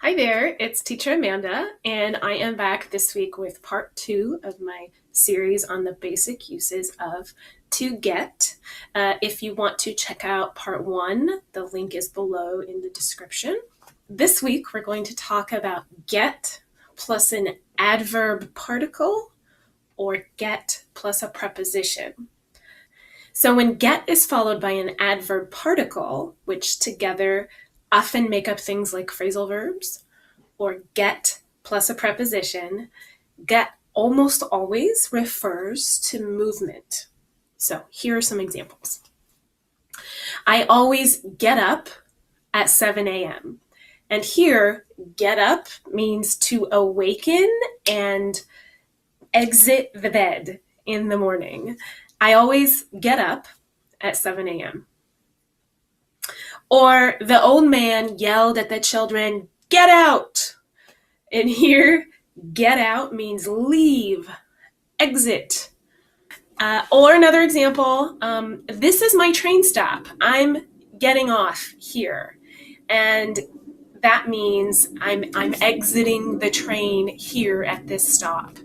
Hi there, it's Teacher Amanda, and I am back this week with part two of my series on the basic uses of to get. If you want to check out part one, the link is below in the description. This week, we're going to talk about get plus an adverb particle or get plus a preposition. So when get is followed by an adverb particle, which together often make up things like phrasal verbs, or get plus a preposition, get almost always refers to movement. So here are some examples. I always get up at 7 a.m. And here, get up means to awaken and exit the bed in the morning. I always get up at 7 a.m. Or the old man yelled at the children, "Get out!" And here, get out means leave, exit. Or another example, this is my train stop. I'm getting off here. And that means I'm exiting the train here at this stop.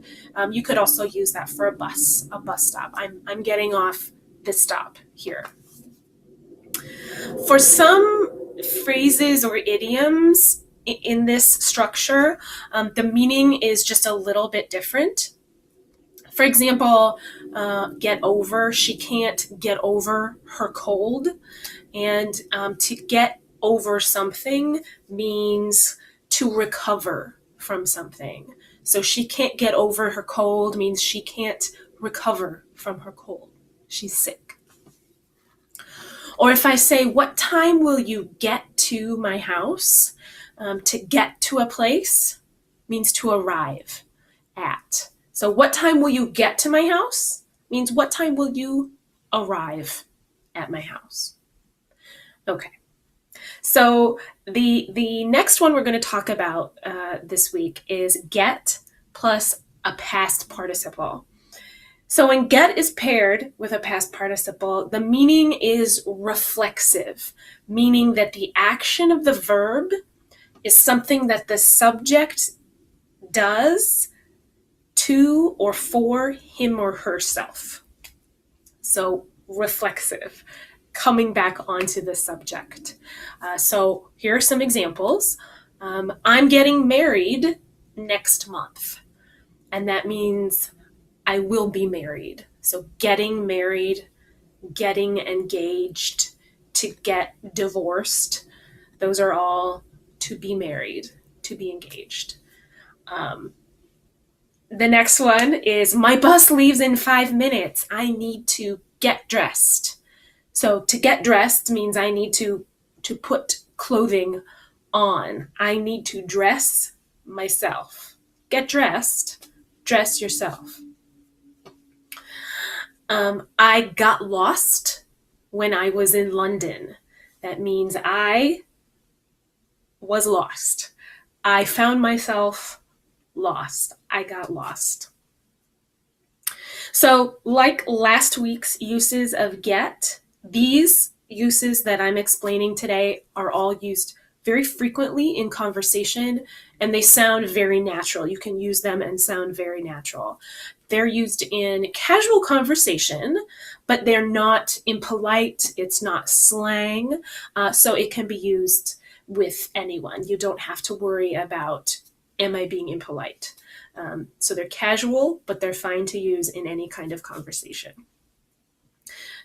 You could also use that for a bus stop. I'm getting off this stop here. For some phrases or idioms in this structure, the meaning is just a little bit different. For example, get over, she can't get over her cold. And to get over something means to recover from something. So she can't get over her cold means she can't recover from her cold. She's sick. Or if I say, what time will you get to my house? To get to a place means to arrive at. So what time will you get to my house means what time will you arrive at my house? Okay. So the next one we're going to talk about this week is get plus a past participle. So when get is paired with a past participle, the meaning is reflexive, meaning that the action of the verb is something that the subject does to or for him or herself. So reflexive, coming back onto the subject. So here are some examples. I'm getting married next month, and that means I will be married. So getting married, getting engaged, to get divorced, those are all to be married, to be engaged. The next one is my bus leaves in 5 minutes. I need to get dressed. So to get dressed means I need to put clothing on. I need to dress myself. Get dressed, dress yourself. I got lost when I was in London. That means I was lost. I found myself lost. I got lost. So, like last week's uses of get, these uses that I'm explaining today are all used very frequently in conversation, and they sound very natural. You can use them and sound very natural. They're used in casual conversation, but they're not impolite. It's not slang, so it can be used with anyone. You don't have to worry about, am I being impolite? So they're casual, but they're fine to use in any kind of conversation.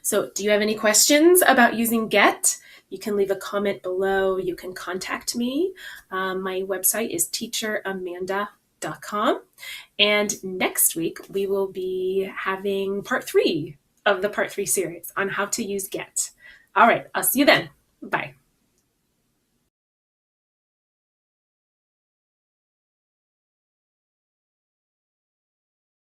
So do you have any questions about using get? You can leave a comment below. You can contact me. My website is teacheramanda.com. And next week, we will be having part 3 of the part 3 series on how to use get. All right, I'll see you then. Bye.